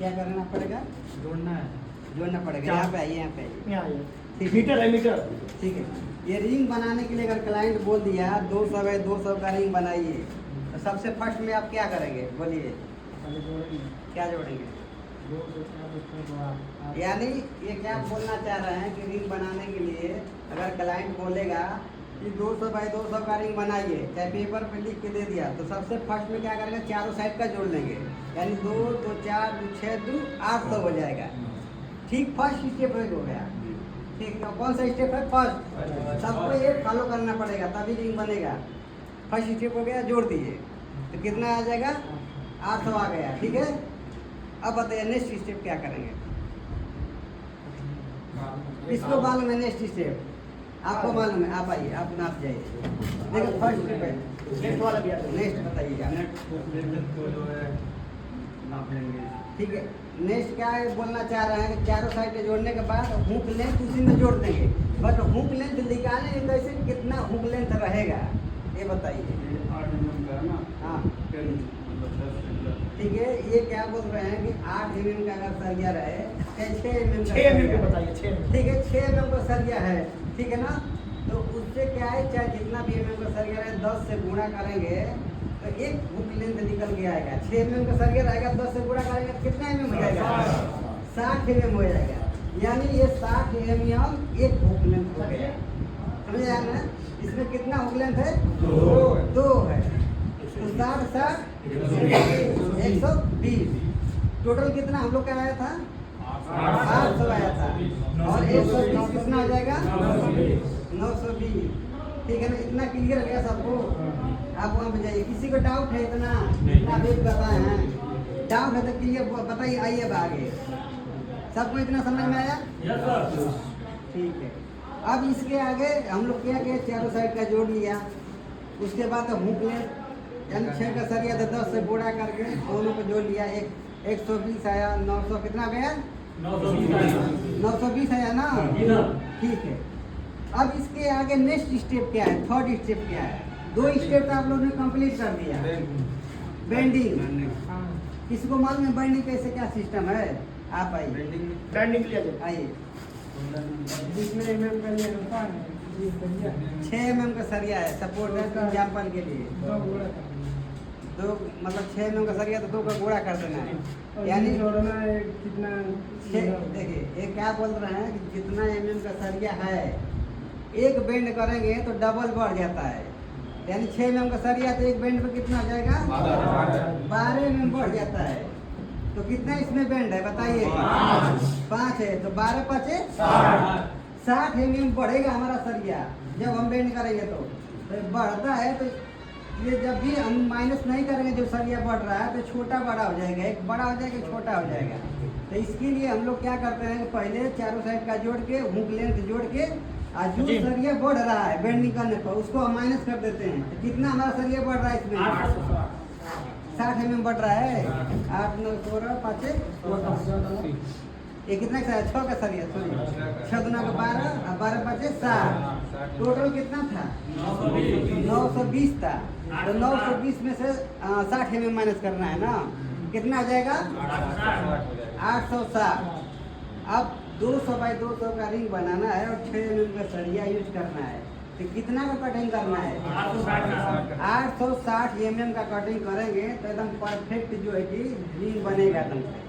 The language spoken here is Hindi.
क्या करना पड़ेगा? जोड़ना पड़ेगा। यहाँ पे आइए, यहाँ पे आइए। ठीक, मीटर है, मीटर। ठीक है। ये रिंग बनाने के लिए अगर क्लाइंट बोल दिया 200 है, 200 का रिंग बनाइए, तो सबसे फर्स्ट में आप क्या करेंगे? बोलिए, क्या जोड़ेंगे? यानी ये क्या बोलना चाह रहे हैं कि रिंग बनाने के लिए अगर क्लाइंट बोलेगा कि 200 बाई 200 का रिंग बनाइए, चाहे पेपर पे लिख के दे दिया, तो सबसे फर्स्ट में क्या करेंगे? चारों साइड का जोड़ लेंगे, यानी 2 2 4 2 6 2 800 हो जाएगा। ठीक, फर्स्ट स्टेप हो गया। ठीक, कौन सा स्टेप है? फर्स्ट। सबको ये फॉलो करना पड़ेगा तभी रिंग बनेगा। फर्स्ट स्टेप हो गया, जोड़ दीजिए, तो कितना आ जाएगा? 800 आ गया। ठीक है, अब बताइए नेक्स्ट स्टेप क्या करेंगे? इसको मालूम है नेक्स्ट स्टेप? आपको मालूम है? आप आइए, आप नाप जाइए। देखो फर्स्ट स्टेप है, नेक्स्ट बताइए। ठीक है, नेक्स्ट क्या है बोलना चाह रहे हैं कि चारों साइड के जोड़ने के बाद हुक लेंथ उसी में जोड़ देंगे, बट हुक लेंथ निकालने कैसे, कितना हुक लेंथ रहेगा ये बताइए। हाँ ठीक है, ये क्या बोल रहे हैं कि 8 mm का अगर सरिया रहे, 6 mm का बताइए। ठीक है, 6 mm का सरिया है, ठीक है ना, तो उससे क्या है, चाहे जितना भी mm का सरिया रहे 10 से गुणा करेंगे तो एक हुक लेंथ निकल के आएगा। 6 mm का सरिया रहेगा, 10 से गुणा करेंगे कितना mm हो जाएगा? 60 mm हो जाएगा। यानी ये 60 mm एक हुक लेंथ हो गया। समझ आया ना? इसमें कितना हुक लेंथ है? 2 है। तो 60 120, टोटल कितना हम लोग का आया था? 800 आया था, और 120 कितना हो जाएगा? 920। ठीक है ना, इतना क्लियर हो गया सबको? आप वहाँ पे जाइए, किसी को डाउट है? इतना वेट कर रहे हैं, डाउट है तो क्लियर बताइए, आइए अब आगे। सबको इतना समझ में आया? ठीक है, अब इसके आगे हम लोग क्या किया? चारों साइड का जोड़ लिया, उसके बाद हुक लेंथ यानी 6 का सरिया तो 10 से गुणा करके दोनों को जोड़ लिया, 120 आया, 900 कितना गया? 920 आया ना? ठीक है, अब इसके आगे नेक्स्ट स्टेप क्या है? थर्ड स्टेप क्या है? 2 स्टेप तो आप लोगों ने कंप्लीट कर दिया। बेंडिंग, किसको मालूम है बेंडिंग कैसे क्या सिस्टम है? आप आइए, बेंडिंग के लिए आइए। जिसमें mm का लिए होता है 6 mm का सरिया है, सपोर्ट एग्जाम्पल के लिए 2 मतलब 6 mm का सरिया तो 2 का गुणा कर देना है, यानी जोड़ना है कितना? देखिए ये क्या बोल रहे हैं कि जितना mm का सरिया है एक बेंड करेंगे तो डबल बढ़ जाता है, यानी 6 mm का सरिया तो एक बेंड पे कितना हो जाएगा? 12 mm बढ़ जाता है। तो कितना इसमें बेंड है बताइए? 5 है, तो 12 5 60 mm बढ़ेगा हमारा सरिया जब हम बेंड करेंगे। तो बढ़ता है, तो ये जब भी हम माइनस नहीं करेंगे, जो सरिया बढ़ रहा है तो छोटा बड़ा हो जाएगा, एक बड़ा हो जाएगा, एक छोटा हो जाएगा। तो इसके लिए हम लोग क्या करते हैं कि पहले चारों साइड का जोड़ के हुक लेंथ जोड़ के, और जो सरिया बढ़ रहा है बेंडिंग करने पर उसको हम माइनस कर देते हैं। तो कितना हमारा सरिया बढ़ रहा है इसमें? 60 mm बढ़ रहा है। 8 9 16 5 ये कितना का? 6 का सरिया, सॉरी 6 दूना का 12 और 12 5 7, टोटल कितना था? 920 था। तो 920 में से 60 mm माइनस करना है ना, कितना हो जाएगा? 860। अब 200 बाई 200 का रिंग बनाना है और 6 mm का सरिया यूज करना है, तो कितना का कटिंग करना है? 860 mm का कटिंग करेंगे तो एकदम परफेक्ट जो है कि रिंग बनेगा एकदम।